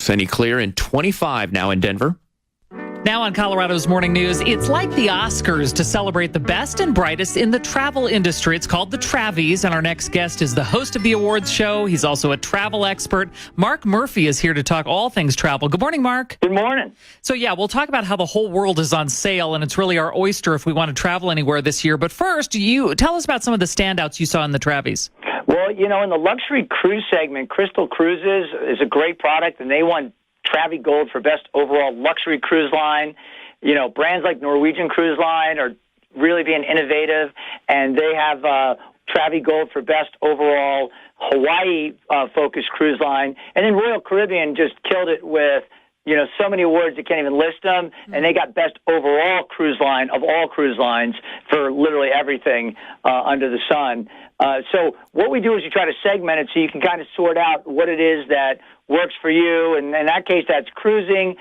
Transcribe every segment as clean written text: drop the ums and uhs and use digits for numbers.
Sunny clear and 25 now in Denver. Now on Colorado's Morning News, it's like the Oscars to celebrate the best and brightest in the travel industry. It's called the Travvies, and our next guest is the host of the awards show. He's also a travel expert. Mark Murphy is here to talk all things travel. Good morning, Mark. Good morning. So, we'll talk about how the whole world is on sale, and it's really our oyster if we want to travel anywhere this year. But first, you tell us about some of the standouts you saw in the Travvies. Well, in the luxury cruise segment, Crystal Cruises is a great product, and they won Travvy Gold for best overall luxury cruise line. Brands like Norwegian Cruise Line are really being innovative, and they have Travvy Gold for best overall Hawaii-focused cruise line. And then Royal Caribbean just killed it with, so many awards you can't even list them, and they got best overall cruise line of all cruise lines for literally everything under the sun. So what we do is you try to segment it so you can kind of sort out what it is that works for you. And in that case, that's cruising.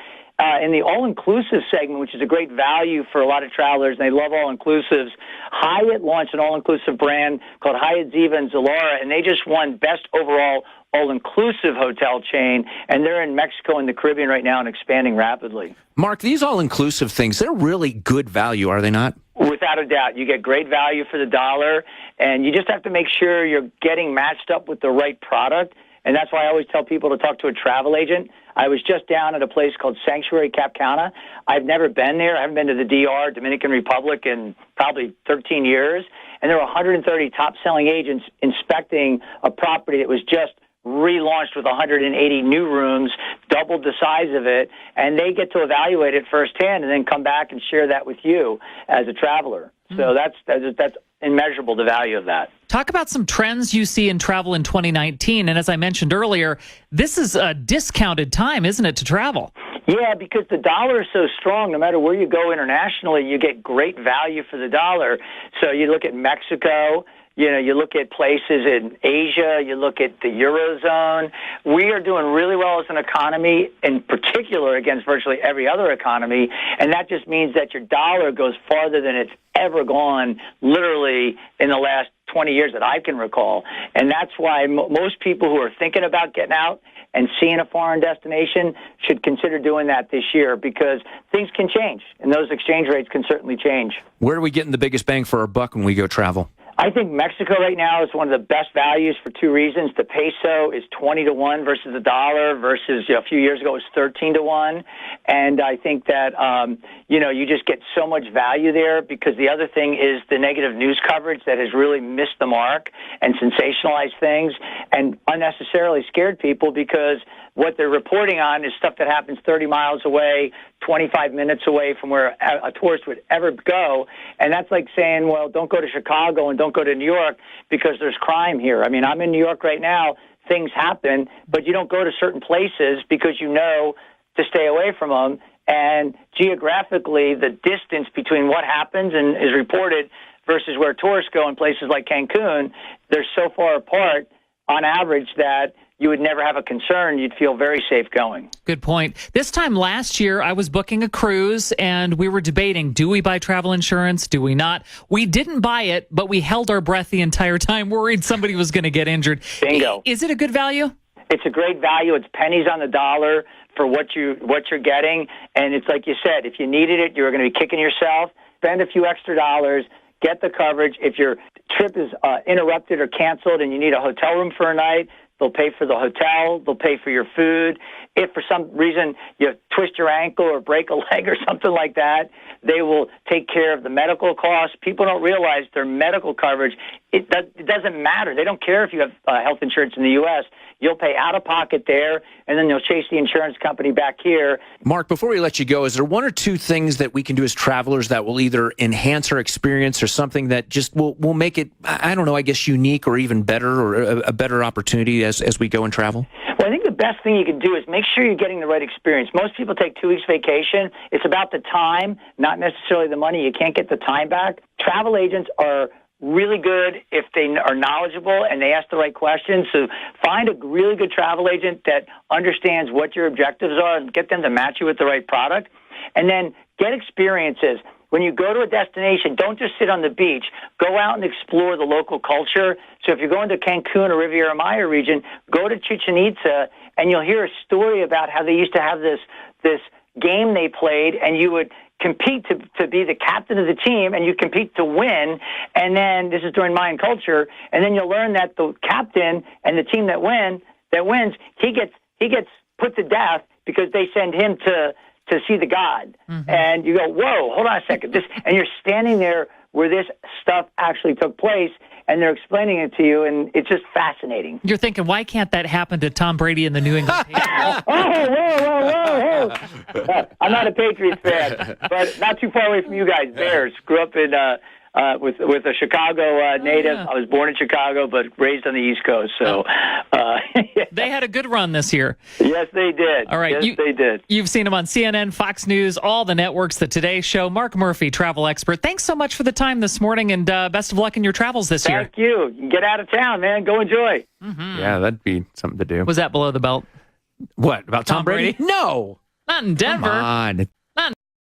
In the all-inclusive segment, which is a great value for a lot of travelers, and they love all-inclusives, Hyatt launched an all-inclusive brand called Hyatt Ziva and Zilara, and they just won best overall all-inclusive hotel chain, and they're in Mexico and the Caribbean right now and expanding rapidly. Mark, these all-inclusive things, they're really good value, are they not? Without a doubt. You get great value for the dollar, and you just have to make sure you're getting matched up with the right product. And that's why I always tell people to talk to a travel agent. I was just down at a place called Sanctuary Cap Cana. I've never been there. I haven't been to the DR, Dominican Republic, in probably 13 years. And there were 130 top-selling agents inspecting a property that was just relaunched with 180 new rooms, doubled the size of it, and they get to evaluate it firsthand and then come back and share that with you as a traveler. So that's immeasurable, the value of that. Talk about some trends you see in travel in 2019. And as I mentioned earlier, this is a discounted time, isn't it, to travel? Yeah, because the dollar is so strong. No matter where you go internationally, you get great value for the dollar. So you look at Mexico, you look at places in Asia, you look at the Eurozone. We are doing really well as an economy, in particular against virtually every other economy, and that just means that your dollar goes farther than it's ever gone, literally, in the last 20 years that I can recall. And that's why most people who are thinking about getting out and seeing a foreign destination should consider doing that this year, because things can change, and those exchange rates can certainly change. Where are we getting the biggest bang for our buck when we go travel? I think Mexico right now is one of the best values for two reasons. The peso is 20-1 versus the dollar versus a few years ago it was 13-1. And I think that, you just get so much value there, because the other thing is the negative news coverage that has really missed the mark and sensationalized things and unnecessarily scared people, because what they're reporting on is stuff that happens 30 miles away, 25 minutes away from where a tourist would ever go. And that's like saying, well, don't go to Chicago and don't go to New York because there's crime here. I mean, I'm in New York right now. Things happen, but you don't go to certain places because you know to stay away from them. And geographically, the distance between what happens and is reported versus where tourists go in places like Cancun, they're so far apart on average that you would never have a concern. You'd feel very safe going. Good point. This time last year, I was booking a cruise, and we were debating, do we buy travel insurance? Do we not? We didn't buy it, but we held our breath the entire time, worried somebody was going to get injured. Bingo. Is it a good value? It's a great value. It's pennies on the dollar for what you're getting. And it's like you said, if you needed it, you're going to be kicking yourself. Spend a few extra dollars. Get the coverage. If your trip is interrupted or canceled and you need a hotel room for a night, they'll pay for the hotel. They'll pay for your food. If for some reason you twist your ankle or break a leg or something like that, they will take care of the medical costs. People don't realize their medical coverage, it doesn't matter. They don't care if you have health insurance in the U.S. You'll pay out of pocket there, and then you'll chase the insurance company back here. Mark, before we let you go, is there one or two things that we can do as travelers that will either enhance our experience or something that just will make it, I don't know, I guess unique or even better, or a better opportunity as we go and travel? Well, I think the best thing you can do is make sure you're getting the right experience. Most people take 2 weeks vacation. It's about the time, not necessarily the money. You can't get the time back. Travel agents are really good if they are knowledgeable and they ask the right questions. So find a really good travel agent that understands what your objectives are and get them to match you with the right product. And then get experiences. when you go to a destination, don't just sit on the beach. Go out and explore the local culture. So if you're going to Cancun or Riviera Maya region, go to Chichen Itza, and you'll hear a story about how they used to have this game they played, and you would compete to be the captain of the team, and you compete to win. And then this is during Mayan culture, and then you'll learn that the captain and the team that wins, he gets put to death because they send him to see the god. Mm-hmm. And you go, whoa, hold on a second. And you're standing there where this stuff actually took place, and they're explaining it to you, and it's just fascinating. You're thinking, why can't that happen to Tom Brady and the New England Patriots? Whoa. I'm not a Patriots fan, but not too far away from you guys. Bears. Grew up in with a Chicago native. Yeah. I was born in Chicago, but raised on the East Coast. So they had a good run this year. Yes, they did. All right, yes, they did. You've seen them on CNN, Fox News, all the networks, the Today Show. Mark Murphy, travel expert. Thanks so much for the time this morning, and best of luck in your travels this year. Thank you. Get out of town, man. Go enjoy. Mm-hmm. Yeah, that'd be something to do. Was that below the belt? What, about Tom Brady? No. Not in Denver. Come on.